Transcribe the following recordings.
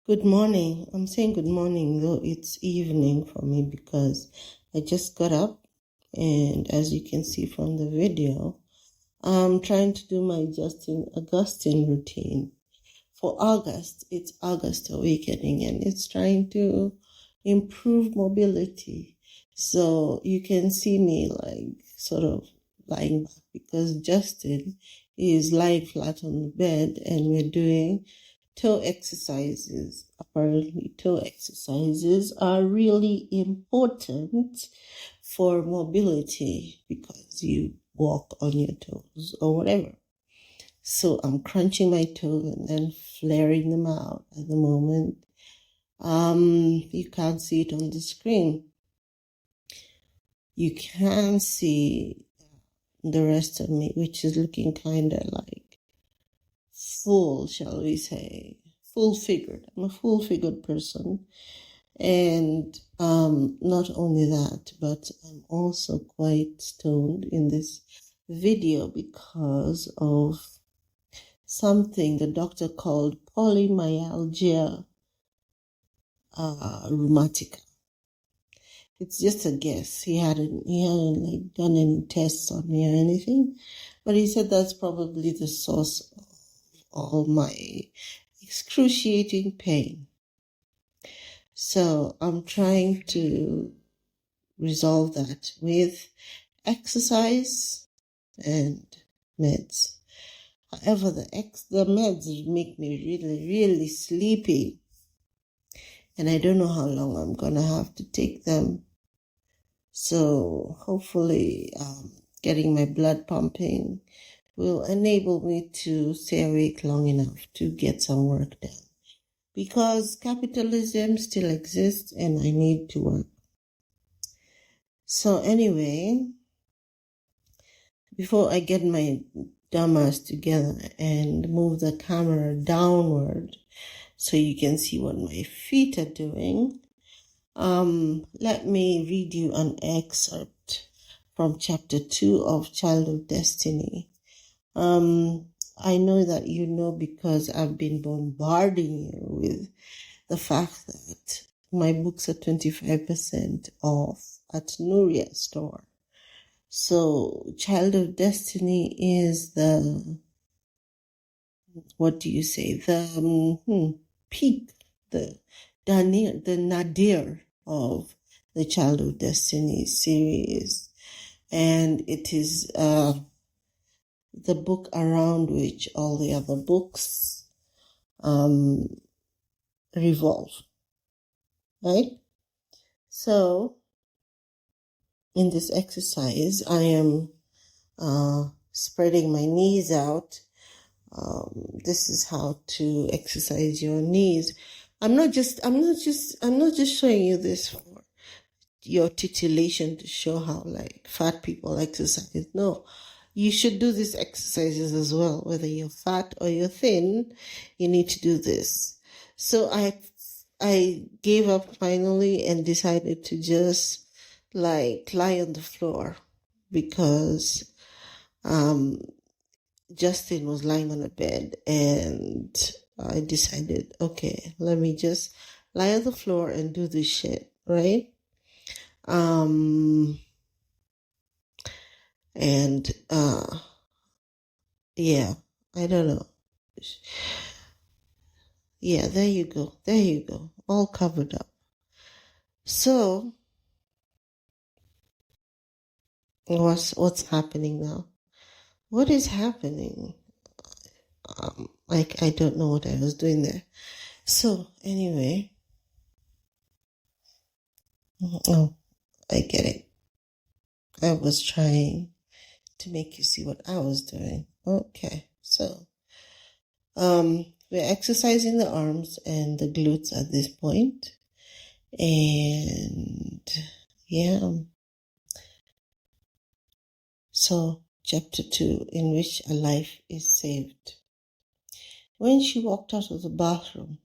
Good morning. I'm saying good morning, though it's evening for me because I just got up, and as you can see from the video, I'm trying to do my Augustine routine. For August, it's August Awakening, and it's trying to improve mobility. So you can see me like sort of lying back because Justin is lying flat on the bed, and we're doing toe exercises. Apparently, toe exercises are really important for mobility because you walk on your toes or whatever. So I'm crunching my toes and then flaring them out at the moment. You can't see it on the screen. You can see the rest of me, which is looking kind of like full, shall we say, full-figured. I'm a full-figured person. And not only that, but I'm also quite stoned in this video because of something the doctor called polymyalgia rheumatica. It's just a guess. He hadn't like done any tests on me or anything, but he said that's probably the source of all my excruciating pain. So I'm trying to resolve that with exercise and meds. However, the meds make me really, really sleepy, and I don't know how long I'm gonna have to take them. So hopefully, getting my blood pumping will enable me to stay awake long enough to get some work done. Because capitalism still exists and I need to work. So anyway, before I get my dumbass together and move the camera downward so you can see what my feet are doing, let me read you an excerpt from chapter 2 of Child of Destiny. I know that you know because I've been bombarding you with the fact that my books are 25% off at Nuria store. So Child of Destiny is the, what do you say, the peak, the nadir of the Child of Destiny series. And it is the book around which all the other books revolve, right? So in this exercise, I am spreading my knees out. This is how to exercise your knees. I'm not just showing you this for your titillation to show how like fat people exercise. No, you should do these exercises as well. Whether you're fat or you're thin, you need to do this. So I gave up finally and decided to just like lie on the floor because Justin was lying on a bed, and I decided, okay, let me just lie on the floor and do this shit, right? Yeah, I don't know. Yeah, there you go. All covered up. So, what's happening now? What is happening? I don't know what I was doing there. So, anyway. Oh, I get it. I was trying to make you see what I was doing. Okay, so we're exercising the arms and the glutes at this point. And yeah. So chapter 2, in which a life is saved. When she walked out of the bathroom,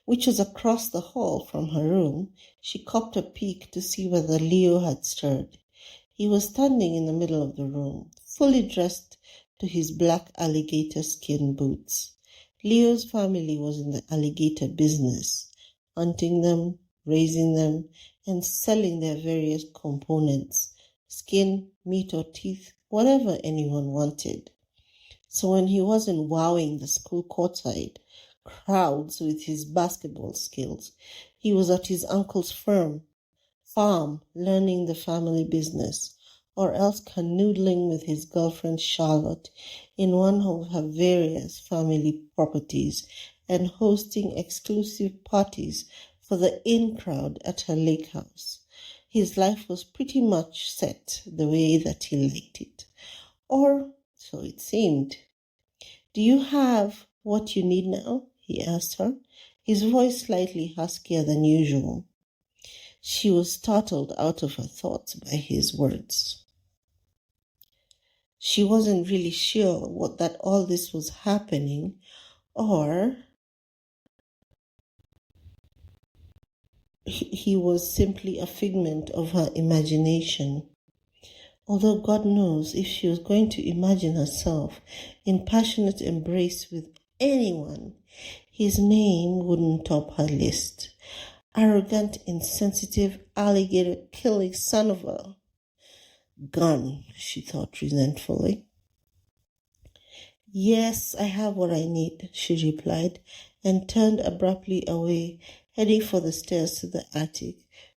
which was across the hall from her room, she cocked a peek to see whether Leo had stirred. He was standing in the middle of the room, fully dressed to his black alligator skin boots. Leo's family was in the alligator business, hunting them, raising them, and selling their various components, skin, meat or teeth, whatever anyone wanted. So when he wasn't wowing the school courtside crowds with his basketball skills, he was at his uncle's farm, learning the family business, or else canoodling with his girlfriend Charlotte in one of her various family properties and hosting exclusive parties for the in crowd at her lake house. His life was pretty much set the way that he liked it, or so it seemed. "Do you have what you need now?" he asked her, his voice slightly huskier than usual. She was startled out of her thoughts by his words. She wasn't really sure that all this was happening, or he was simply a figment of her imagination. Although God knows, if she was going to imagine herself in passionate embrace with anyone, his name wouldn't top her list. Arrogant, insensitive, alligator-killing son of a gun, she thought resentfully. "Yes, I have what I need," she replied, and turned abruptly away, heading for the stairs to the attic,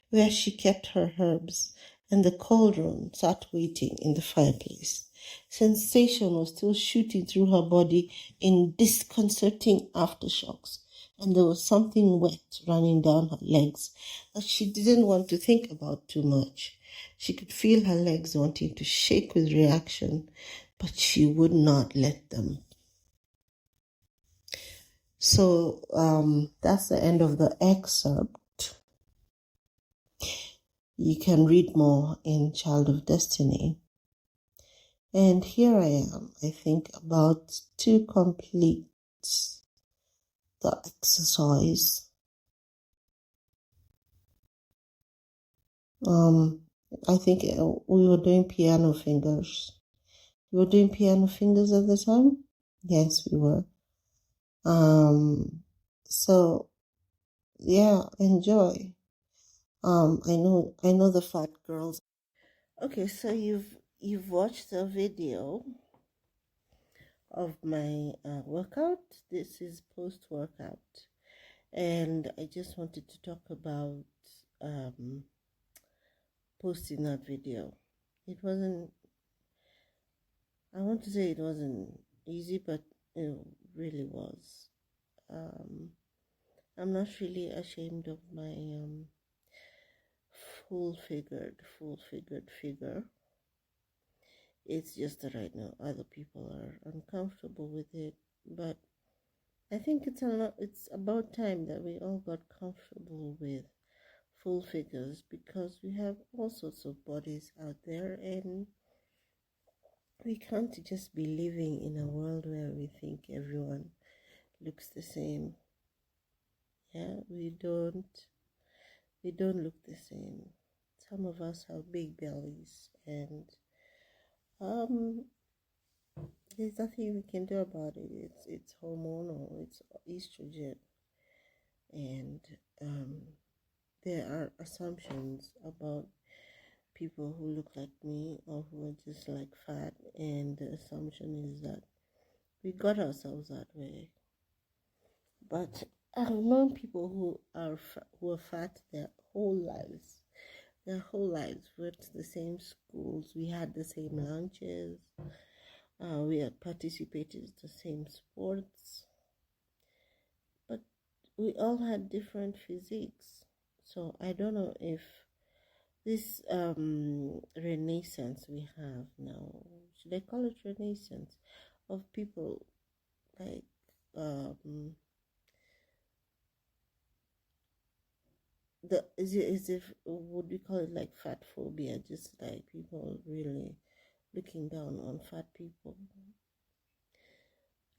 where she kept her herbs, and the cauldron sat waiting in the fireplace. Sensation was still shooting through her body in disconcerting aftershocks, and there was something wet running down her legs that she didn't want to think about too much. She could feel her legs wanting to shake with reaction, but she would not let them. So that's the end of the excerpt. You can read more in Child of Destiny. And here I am, I think, about to complete the exercise. I think we were doing piano fingers. You were doing piano fingers at the time? Yes, we were. So yeah, enjoy. I know the fat girls. Okay, so you've watched a video of my workout. This is post workout, and I just wanted to talk about posting that video. It wasn't. I want to say it wasn't easy, but it really was. I'm not really ashamed of my full figured figure. It's just that right now other people are uncomfortable with it, but I think it's about time that we all got comfortable with full figures, because we have all sorts of bodies out there, and we can't just be living in a world where we think everyone looks the same. Yeah, we don't look the same. Some of us have big bellies, and there's nothing we can do about it. It's hormonal, it's estrogen, and there are assumptions about people who look like me or who are just like fat, and the assumption is that we got ourselves that way. But I've known people who are fat their whole lives. We went to the same schools, we had the same lunches, we had participated in the same sports, but we all had different physiques. So I don't know if this renaissance we have now, should I call it renaissance, of people like would we call it like fat phobia, just like people really looking down on fat people.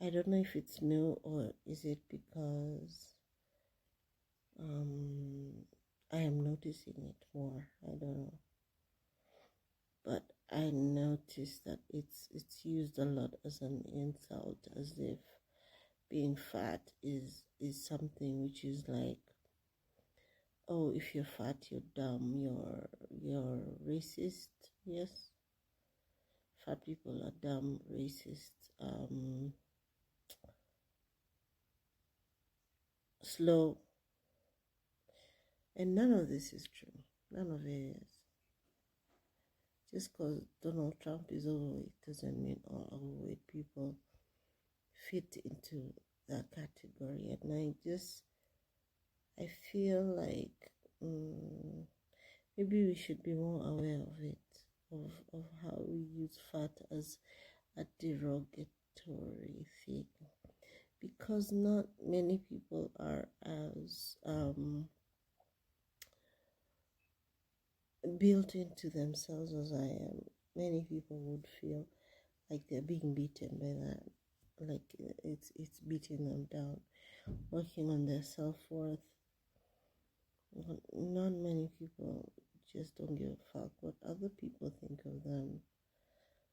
I don't know if it's new, or is it because I am noticing it more. I don't know, but I noticed that it's used a lot as an insult, as if being fat is something which is like, oh, if you're fat, you're dumb, you're racist. Yes, fat people are dumb, racist, slow, and none of this is true. None of it is. Just because Donald Trump is overweight doesn't mean all overweight people fit into that category. And I feel like maybe we should be more aware of it, of how we use fat as a derogatory thing, because not many people are as built into themselves as I am. Many people would feel like they're being beaten by that, like it's beating them down. Working on their self-worth. Not many people just don't give a fuck what other people think of them.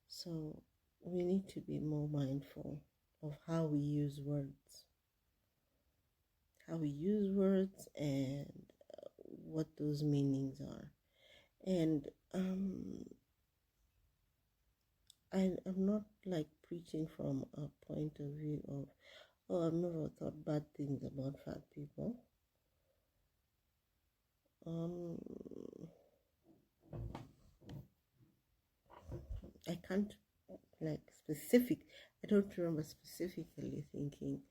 So we need to be more mindful of how we use words. And what those meanings are. And I'm not like preaching from a point of view of, oh, I've never thought bad things about fat people. I can't I don't remember specifically thinking,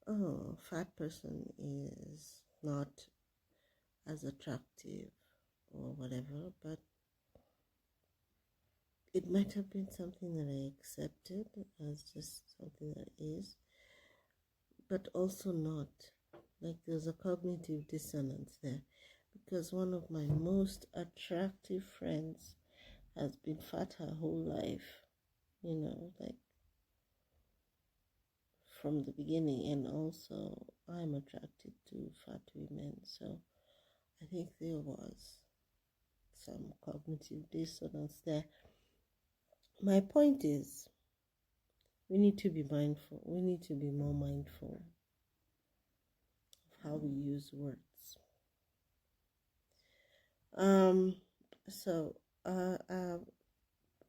oh, fat person is not as attractive or whatever, but it might have been something that I accepted as just something that is, but also not. Like there's a cognitive dissonance there, because one of my most attractive friends has been fat her whole life, like from the beginning, and also I'm attracted to fat women, so I think there was some cognitive dissonance there. My point is, we need to be mindful. We need to be more mindful of how we use words.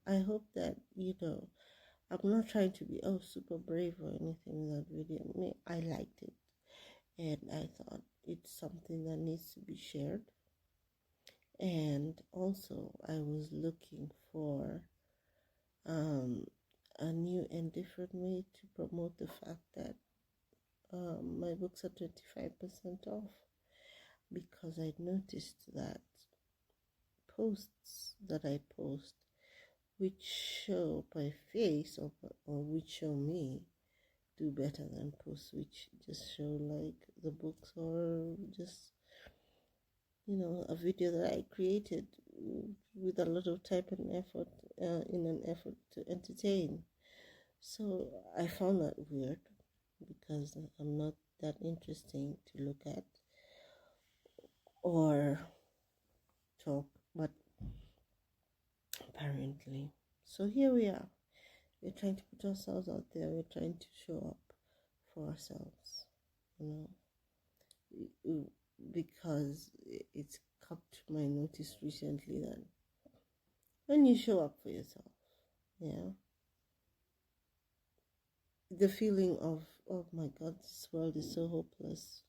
I hope that, I'm not trying to be, super brave or anything in that video. I liked it. And I thought it's something that needs to be shared. And also, I was looking for a new and different way to promote the fact that my books are 25% off, because I noticed that posts that I post which show my face or which show me do better than posts which just show like the books, or just a video that I created with a lot of time and effort in an effort to entertain. So I found that weird, because I'm not that interesting to look at or talk, but apparently. So here we are. We're trying to put ourselves out there. We're trying to show up for ourselves, because it's come to my notice recently that when you show up for yourself, the feeling of, oh my God, this world is so hopeless,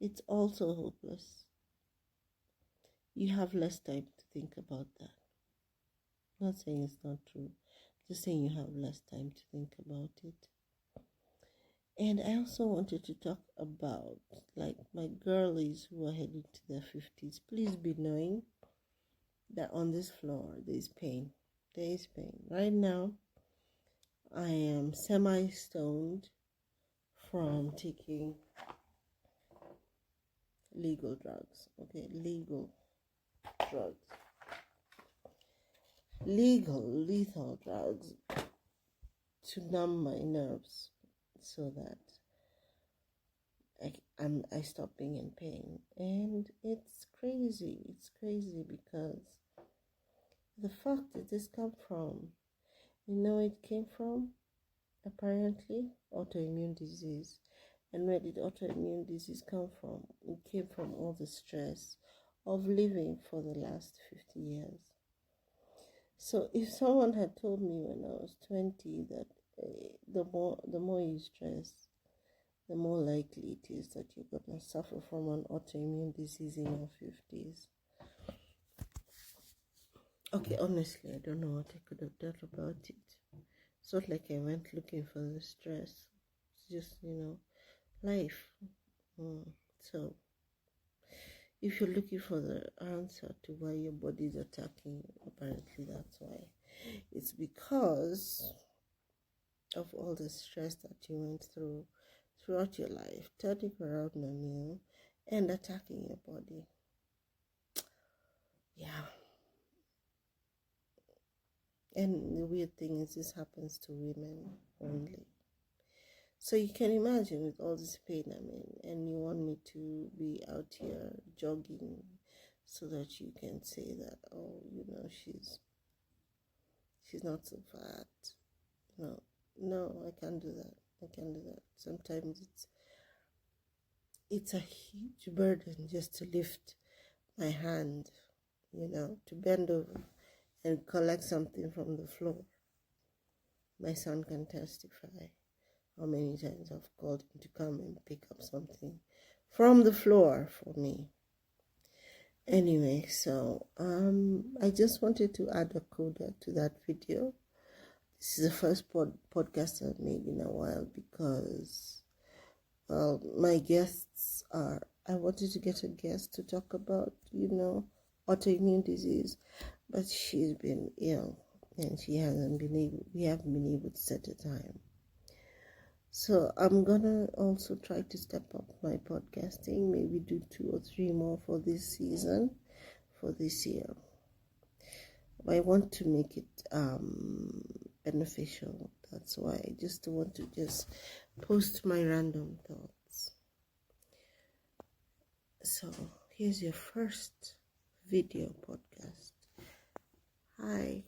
it's also hopeless. You have less time to think about that. I'm not saying it's not true, just saying you have less time to think about it. And I also wanted to talk about, like, my girlies who are heading to their 50s. Please be knowing that on this floor there is pain. There is pain. Right now, I am semi-stoned from taking legal drugs. Okay, legal drugs. Lethal drugs to numb my nerves so that I stop being in pain. And it's crazy. It's crazy because the fuck did this come from? You know it came from? apparently autoimmune disease. And where did autoimmune disease come from? It came from all the stress of living for the last 50 years. So if someone had told me when I was 20 that the more you stress, the more likely it is that you're going to suffer from an autoimmune disease in your 50s. Okay, honestly, I don't know what I could have done about it. It's not like I went looking for the stress. It's just, life. So, if you're looking for the answer to why your body is attacking you, apparently that's why. It's because of all the stress that you went through throughout your life, turning around on you and attacking your body. Yeah. And the weird thing is this happens to women only. So you can imagine with all this pain I'm in, and you want me to be out here jogging so that you can say that, oh, she's not so fat. No, I can't do that. Sometimes it's a huge burden just to lift my hand, to bend over and collect something from the floor. My son can testify how many times I've called him to come and pick up something from the floor for me. Anyway, so I just wanted to add a coda to that video. This is the first podcast I've made in a while because my guests I wanted to get a guest to talk about, autoimmune disease, but she's been ill and we haven't been able to set a time. So I'm gonna also try to step up my podcasting, maybe do 2 or 3 more for this season, for this year. I want to make it beneficial. That's why I just want to post my random thoughts. So here's your first video podcast. Hi.